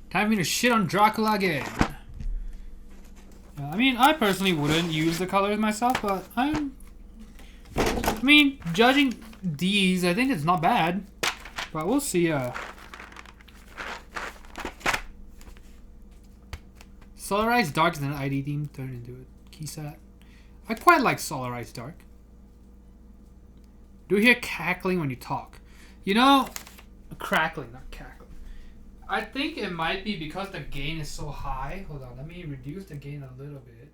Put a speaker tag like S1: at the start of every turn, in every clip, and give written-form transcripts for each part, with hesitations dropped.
S1: Time for me to shit on Dracula again. I mean, I personally wouldn't use the colors myself, but I mean, judging these, I think it's not bad. But we'll see. Solarized Dark is an ID theme turned into a Keycap. I quite like Solarized Dark. Do you hear cackling when you talk? You know, crackling, not cackling. I think it might be because the gain is so high. Hold on, let me reduce the gain a little bit.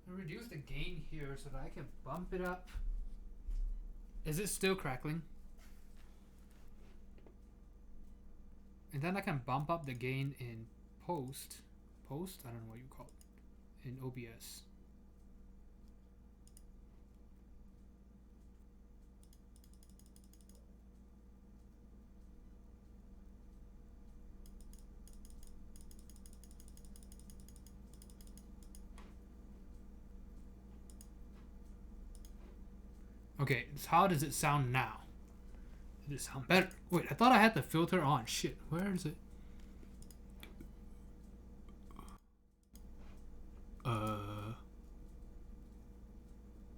S1: Reduce the gain here so that I can bump it up. Is it still crackling? And then I can bump up the gain in post. Post? I don't know what you call it. In OBS. Okay, so how does it sound now? Does it sound better? Wait, I thought I had the filter on. Shit, where is it?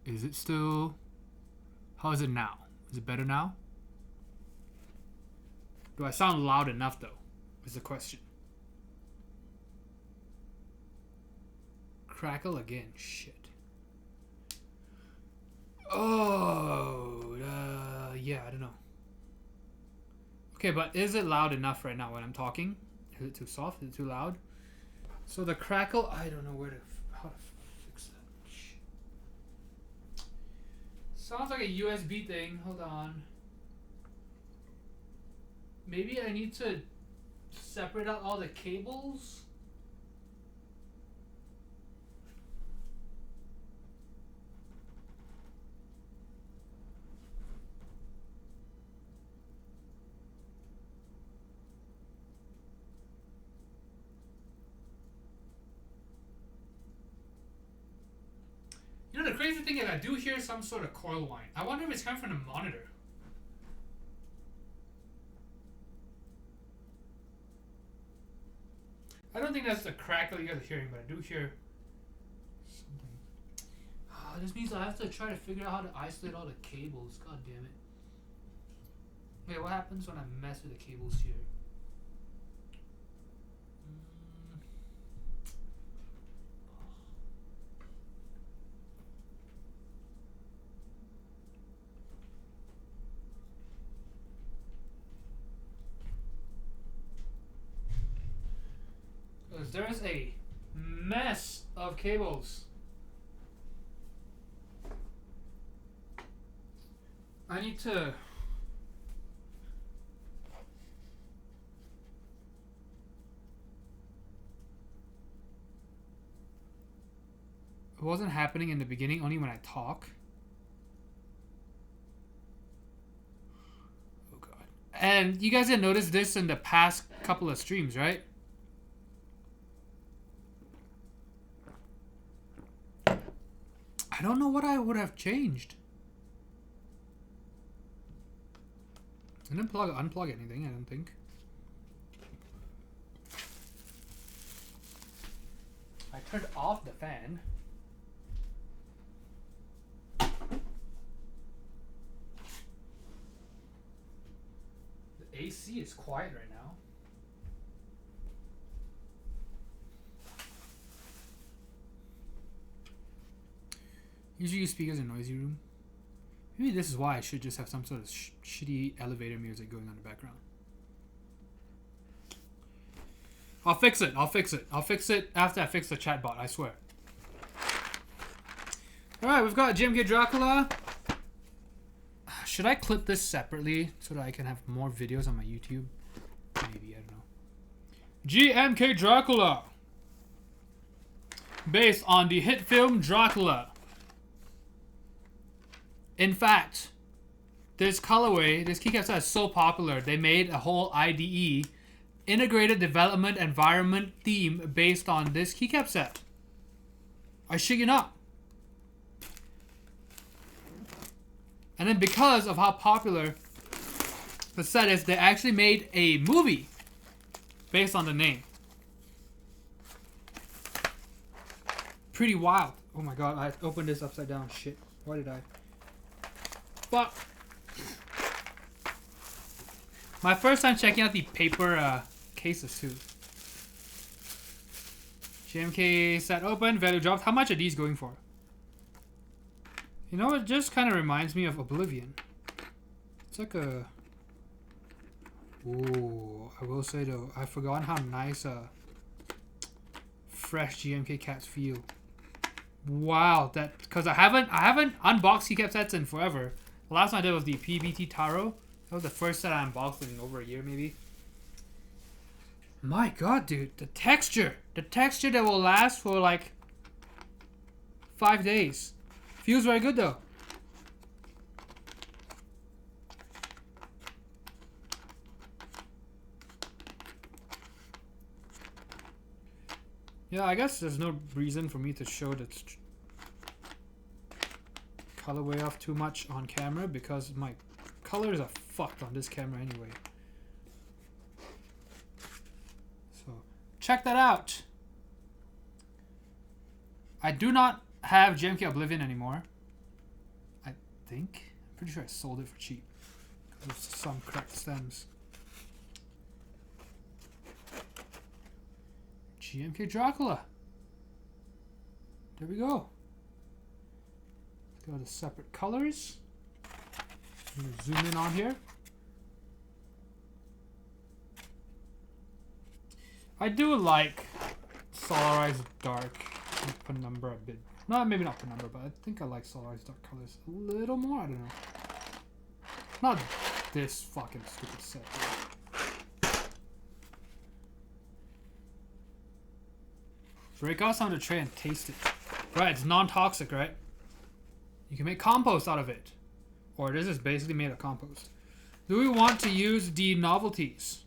S1: Is it still... How is it now? Is it better now? Do I sound loud enough, though? Is the question. Crackle again. Shit. Oh, yeah, I don't know. Okay, but is it loud enough right now when I'm talking? Is it too soft? Is it too loud? So the crackle, I don't know how to fix that. Shit. Sounds like a USB thing. Hold on. Maybe I need to separate out all the cables. You know, the crazy thing is I do hear some sort of coil whine. I wonder if it's coming from the monitor. I don't think that's the crackle you guys are hearing, but I do hear something. This means I have to try to figure out how to isolate all the cables. God damn it. Wait, what happens when I mess with the cables here? Because there's a mess of cables. I need to... It wasn't happening in the beginning, only when I talk. Oh god. And you guys have noticed this in the past couple of streams, right? I don't know what I would have changed. I didn't unplug anything, I don't think. I turned off the fan. The AC is quiet right now. Usually use speakers in a noisy room. Maybe this is why I should just have some sort of shitty elevator music going on in the background. I'll fix it. I'll fix it. I'll fix it after I fix the chatbot, I swear. Alright, we've got GMK Dracula. Should I clip this separately so that I can have more videos on my YouTube? Maybe, I don't know. GMK Dracula. Based on the hit film Dracula. In fact, this colorway, this Keycap set is so popular, they made a whole IDE, Integrated Development Environment theme based on this Keycap set. I shit you not. And then because of how popular the set is, they actually made a movie based on the name. Pretty wild. Oh my god, I opened this upside down. Shit. Why did I? Fuck. My first time checking out the paper cases too. GMK set open, value dropped. How much are these going for? You know, it just kind of reminds me of Oblivion. It's like a... Ooh, I will say though, I've forgotten how nice fresh GMK cats feel. Wow, that because I haven't unboxed Keycap sets in forever. The last one I did was the PBT Taro. That was the first set I unboxed in over a year maybe. My god, dude, the texture that will last for like 5 days. Feels very good though. Yeah, I guess there's no reason for me to show the colorway off too much on camera because my colors are fucked on this camera anyway. So, check that out. I do not have GMK Oblivion anymore. I think. I'm pretty sure I sold it for cheap because of some cracked stems. GMK Dracula. There we go. Go to separate colors. I'm gonna zoom in on here. I do like Solarized Dark and Penumbra a bit. No, maybe not Penumbra, but I think I like Solarized Dark colors a little more. I don't know. Not this fucking stupid set. Break out some of the tray and taste it. Right, it's non-toxic, right? You can make compost out of it. Or this is basically made of compost. Do we want to use the novelties?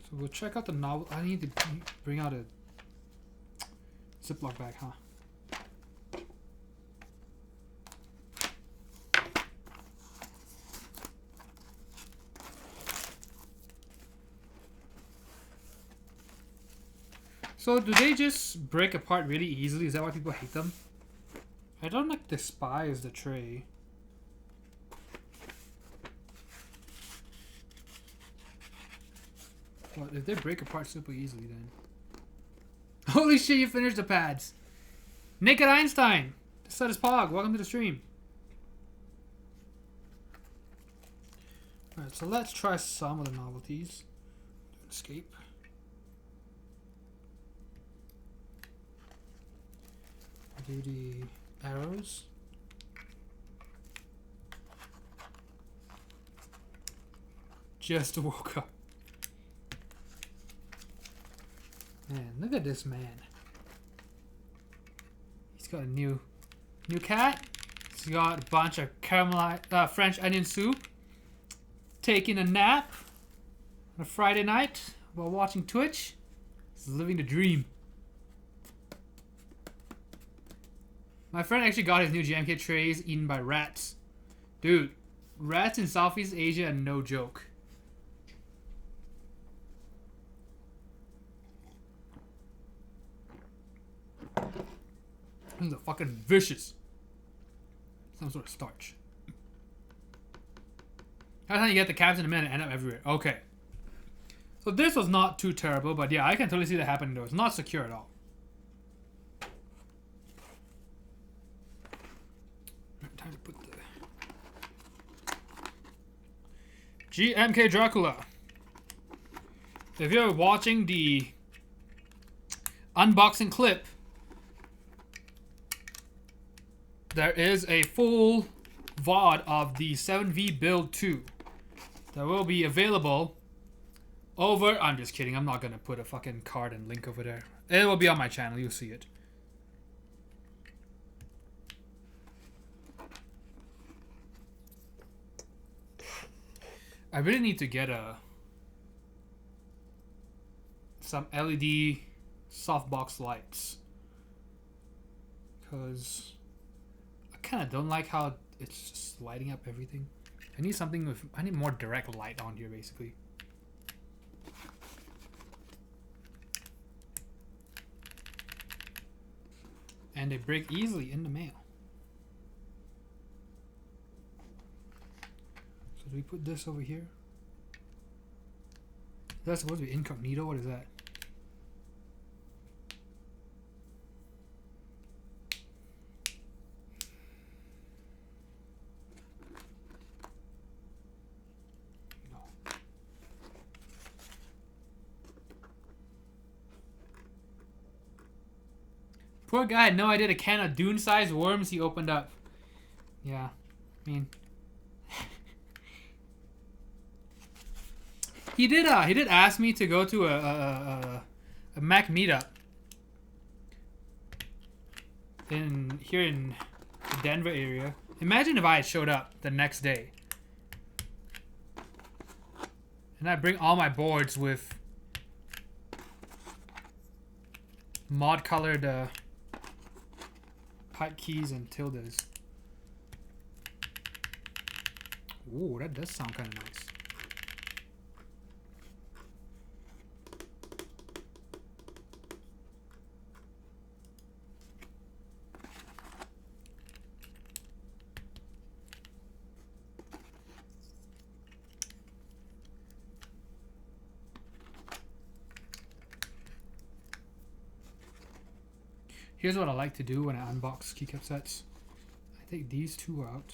S1: So we'll check out the novel. I need to bring out a Ziploc bag, huh? So do they just break apart really easily? Is that why people hate them? I don't like despise the tray. But if they break apart super easily then. Holy shit, you finished the pads. Naked Einstein. This set is Pog. Welcome to the stream. Alright, so let's try some of the novelties. Escape. Do the arrows. Just woke up. Man, look at this man. He's got a new cat. He's got a bunch of caramelized French onion soup. Taking a nap on a Friday night while watching Twitch. He's living the dream. My friend actually got his new GMK trays eaten by rats. Dude, rats in Southeast Asia are no joke. These are fucking vicious. Some sort of starch. That's how you get the caps in a minute and end up everywhere. Okay. So this was not too terrible, but yeah, I can totally see that happening though. It's not secure at all. Time to put the GMK Dracula. If you're watching the unboxing clip, there is a full VOD of the 7V Build 2 that will be available over... I'm just kidding. I'm not going to put a fucking card and link over there. It will be on my channel. You'll see it. I really need to get some LED softbox lights. Because I kind of don't like how it's just lighting up everything. I need something with, I need more direct light on here basically. And they break easily in the mail. So do we put this over here? That's supposed to be incognito. What is that? No. Poor guy had no idea the can of Dune-sized worms he opened up. Yeah, I mean, he did ask me to go to a Mac meetup here in the Denver area. Imagine if I had showed up the next day and I bring all my boards with mod colored pipe keys and tildes. Ooh, that does sound kind of nice. Here's what I like to do when I unbox keycap sets. I take these two out.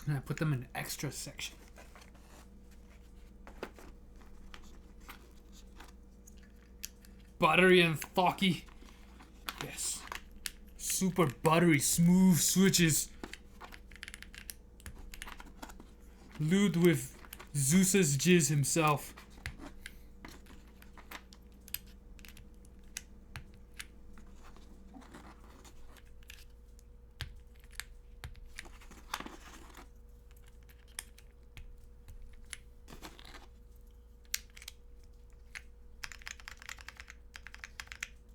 S1: And I put them in the extra section. Buttery and thocky. Yes. Super buttery, smooth switches. Lewd with Zeus's jizz himself.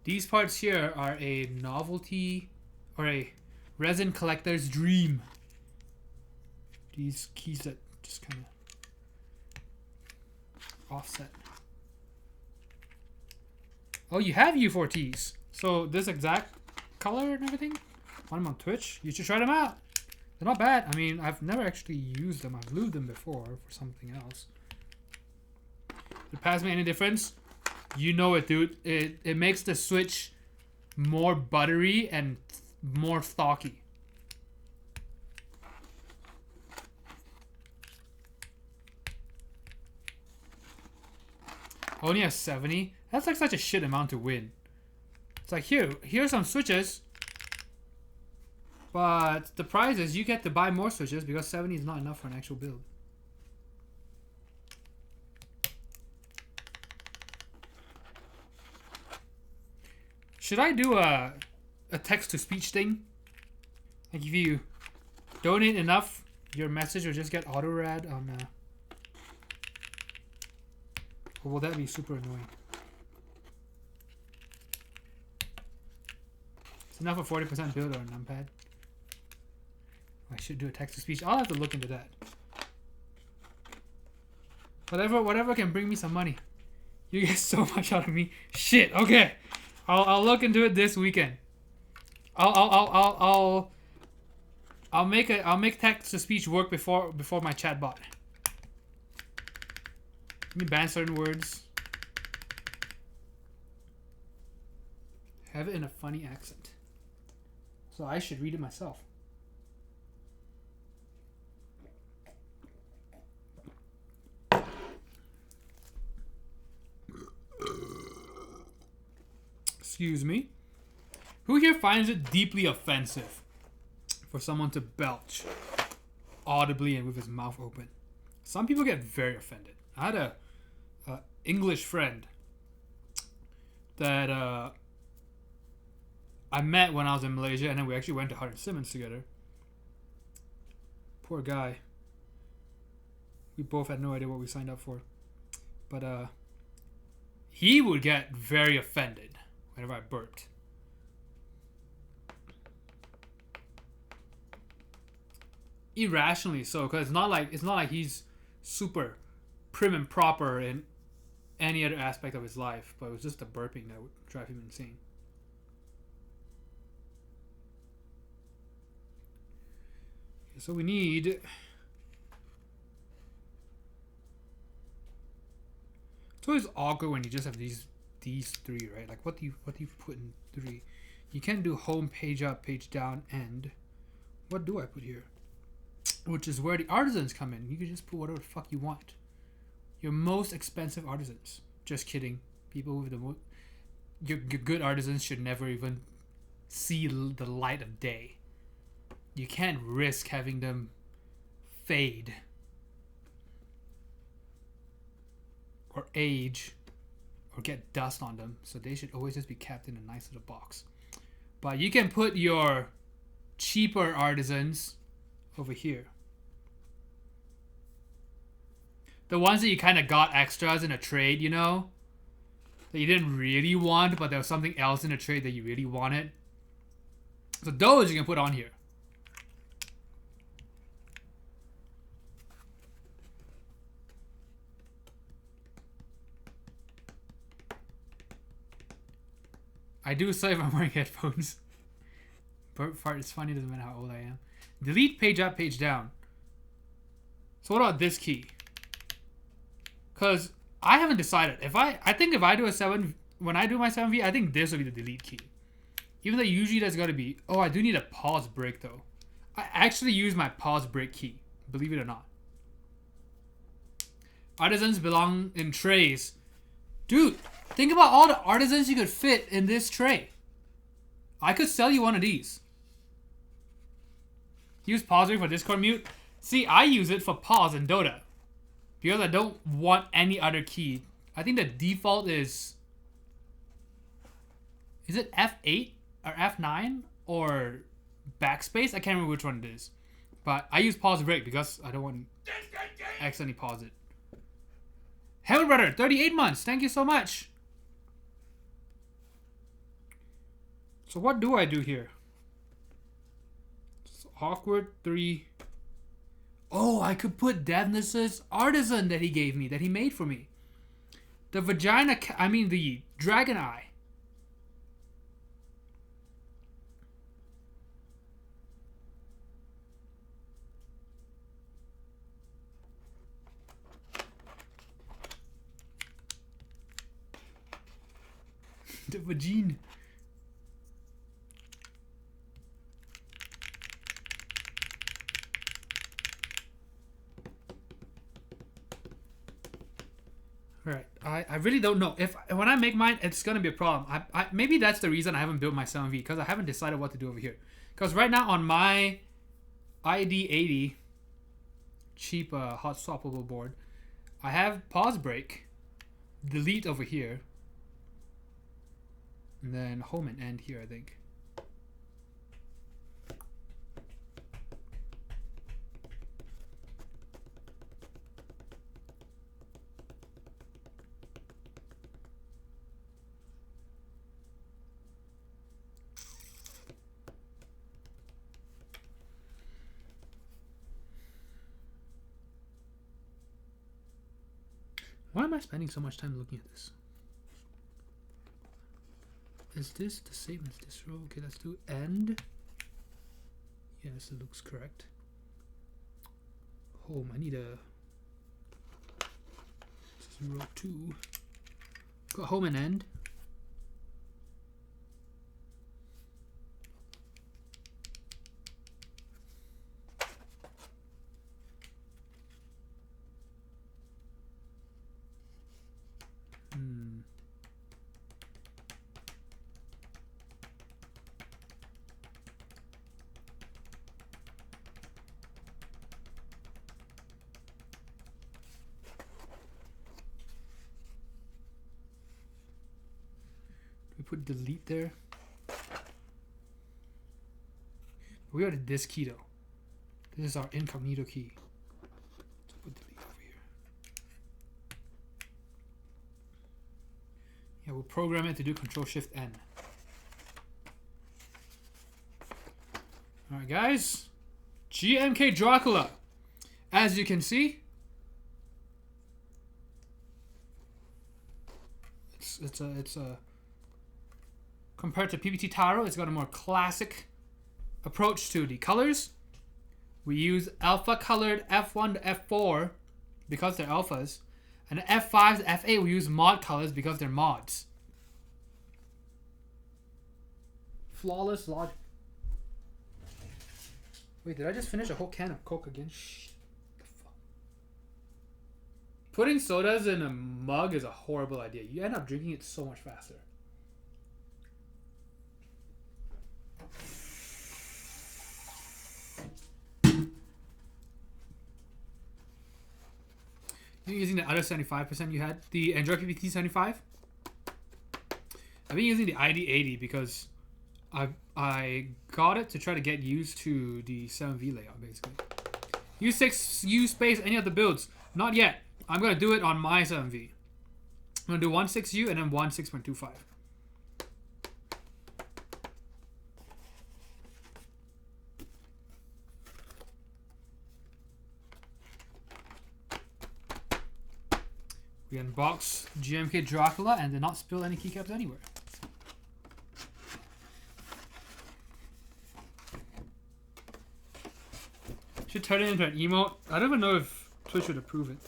S1: These parts here are a novelty or a resin collector's dream. These keys that just kind of offset. Oh, you have U4Ts. So this exact color and everything? Want them on Twitch? You should try them out. They're not bad. I mean, I've never actually used them. I've lubed them before for something else. Did it pass me any difference? You know it, dude. It makes the switch more buttery and more thocky. Only a 70? That's like such a shit amount to win. It's like, here's some switches. But the prize is you get to buy more switches because 70 is not enough for an actual build. Should I do a text-to-speech thing? Like if you donate enough, your message will just get auto-read on... Or will that be super annoying? It's enough for 40% build on a numpad. I should do a text-to-speech. I'll have to look into that. Whatever can bring me some money. You get so much out of me. Shit. Okay. I'll look into it this weekend. I'll make text-to-speech work before my chatbot. Let me ban certain words. Have it in a funny accent. So I should read it myself. Excuse me. Who here finds it deeply offensive for someone to belch audibly and with his mouth open? Some people get very offended. I had a English friend that I met when I was in Malaysia, and then we actually went to Hart & Simmons together. Poor guy. We both had no idea what we signed up for. But he would get very offended whenever I burped. Irrationally so, because it's not like he's super prim and proper in any other aspect of his life, but it was just the burping that would drive him insane. So we need... It's always awkward when you just have these three, right? Like what do you put in 3? You can't do home, page up, page down, end. What do I put here? Which is where the artisans come in. You can just put whatever the fuck you want. Your most expensive artisans. Just kidding. People with the most... Your good artisans should never even see the light of day. You can't risk having them fade. Or age. Or get dust on them. So they should always just be kept in a nice little box. But you can put your cheaper artisans over here. The ones that you kind of got extras in a trade, you know? That you didn't really want, but there was something else in a trade that you really wanted. So those you can put on here. I do so if I'm wearing headphones. Burp fart is funny, doesn't matter how old I am. Delete page up, page down. So what about this key? Because I haven't decided. I think if I do a 7, when I do my 7V, I think this will be the delete key. Even though usually there's got to be... Oh, I do need a pause break though. I actually use my pause break key. Believe it or not. Artisans belong in trays. Dude, think about all the artisans you could fit in this tray. I could sell you one of these. Use pause break for Discord mute. See, I use it for pause in Dota. Because I don't want any other key. I think the default is... Is it F8 or F9 or backspace? I can't remember which one it is. But I use pause break because I don't want to accidentally pause it. Heaven Brother, 38 months. Thank you so much. So what do I do here? It's awkward 3. Oh, I could put Devnus's artisan that he gave me, that he made for me. The the dragon eye. The vagine. Right. I really don't know. When I make mine, it's going to be a problem. Maybe that's the reason I haven't built my 7V, because I haven't decided what to do over here. Because right now on my ID80 cheap hot swappable board, I have pause break, delete over here, and then home and end here, I think. Why am I spending so much time looking at this? Is this the same as this row? Okay, let's do end. Yes, it looks correct. Home, I need a... This is row 2. Got home and end. Put delete there. We already did this key though. This is our incognito key. Let's put delete over here. Yeah, we'll program it to do Control-Shift-N. Alright guys. GMK Dracula. As you can see, it's a compared to PBT Taro, it's got a more classic approach to the colors. We use alpha colored F1 to F4 because they're alphas, and F5 to F8 we use mod colors because they're mods. Flawless logic. Wait, did I just finish a whole can of Coke again? Shh. The fuck? Putting sodas in a mug is a horrible idea. You end up drinking it so much faster. You're using the other 75% you had? The Android PPT 75? I've been using the ID80 because I got it to try to get used to the 7V layout, basically. U6, U space, any of the builds. Not yet. I'm going to do it on my 7V. I'm going to do 1.6U and then 1.6.25. We unbox GMK Dracula and did not spill any keycaps anywhere. Should turn it into an emote. I don't even know if Twitch would approve it.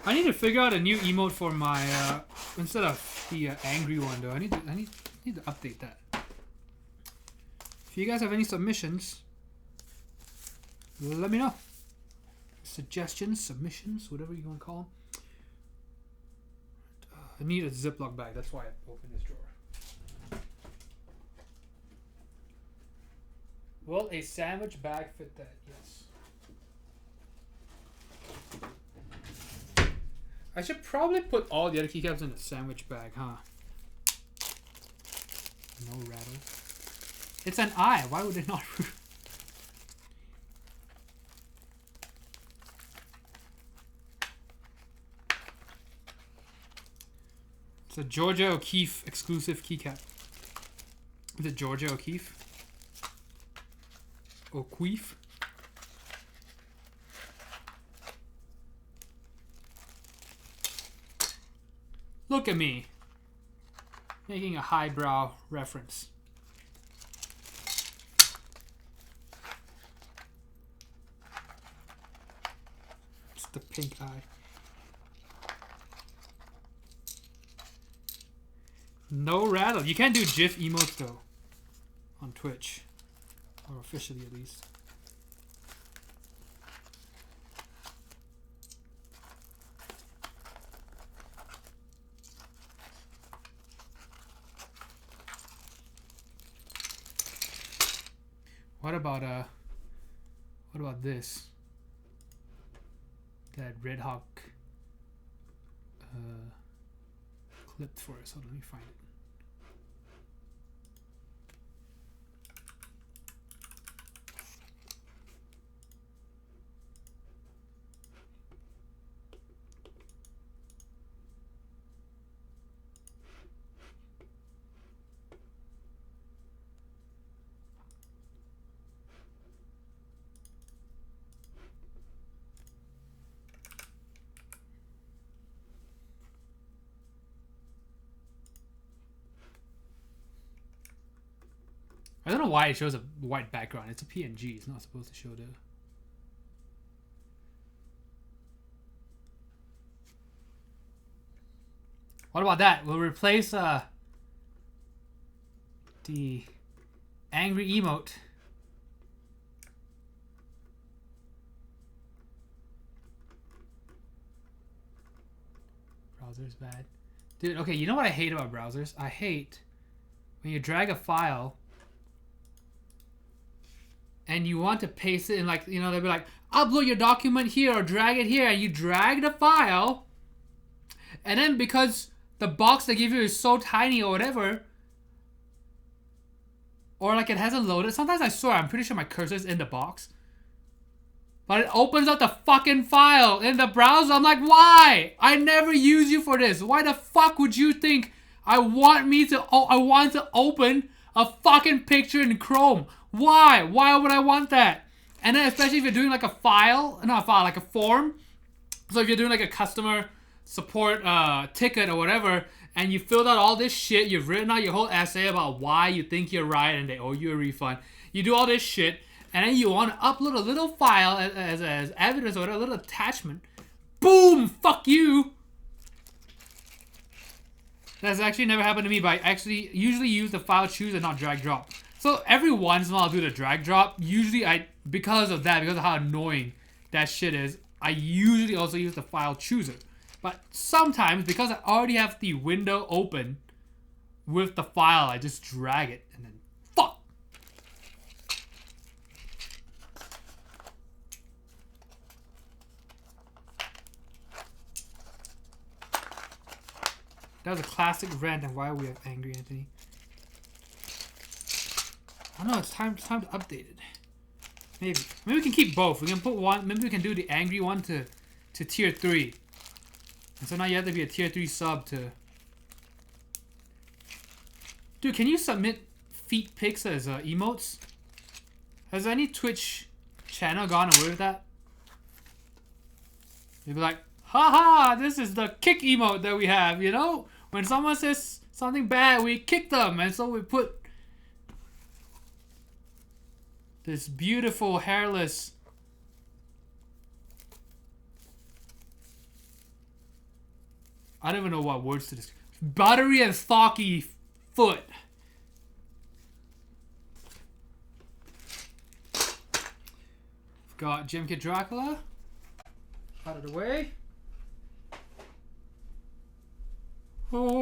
S1: I need to figure out a new emote for my instead of the angry one though. I need to update that. If you guys have any submissions, let me know. Suggestions, submissions, whatever you want to call them. I need a Ziploc bag. That's why I opened this drawer. Will a sandwich bag fit that? Yes. I should probably put all the other keycaps in a sandwich bag, huh? No rattle. It's an eye. Why would it not? It's a Georgia O'Keeffe exclusive keycap. Is it Georgia O'Keeffe? O'Keeffe? Look at me. Making a highbrow reference. It's the pink eye. No rattle. You can't do GIF emotes though on Twitch, or officially at least. What about this? That Red Hawk clipped for us. Hold on, let me find it. I don't know why it shows a white background. It's a PNG. It's not supposed to show the... What about that? We'll replace the angry emote. Browser's bad. Dude, okay, you know what I hate about browsers? I hate when you drag a file and you want to paste it in, like, you know, they'll be like, upload your document here or drag it here, and you drag the file, and then because the box they give you is so tiny or whatever, or like it hasn't loaded. Sometimes I swear I'm pretty sure my cursor's in the box, but it opens up the fucking file in the browser. I'm like, why? I never use you for this. Why the fuck would you think I want to open a fucking picture in Chrome? Why? Why would I want that? And then especially if you're doing like a file, not a file, like a form. So if you're doing like a customer support ticket or whatever, and you filled out all this shit, you've written out your whole essay about why you think you're right and they owe you a refund. You do all this shit, and then you want to upload a little file as evidence or whatever, a little attachment. Boom! Fuck you! That's actually never happened to me, but I actually usually use the file choose and not drag drop. So every once in a while I'll do the drag drop. Usually because of how annoying that shit is, I usually also use the file chooser. But sometimes, because I already have the window open with the file, I just drag it and then fuck. That was a classic rant, and why are we angry, Anthony? I don't know, it's time to update it. Maybe we can keep both. We can put one. Maybe we can do the angry one to tier 3. And so now you have to be a tier 3 sub to. Dude, can you submit feet pics as emotes? Has any Twitch channel gone away with that? They'd be like, haha, this is the kick emote that we have, you know? When someone says something bad, we kick them, and so we put this beautiful hairless I don't even know what words to describe. Buttery and stocky foot. Got GMK Dracula out of the way. Oh.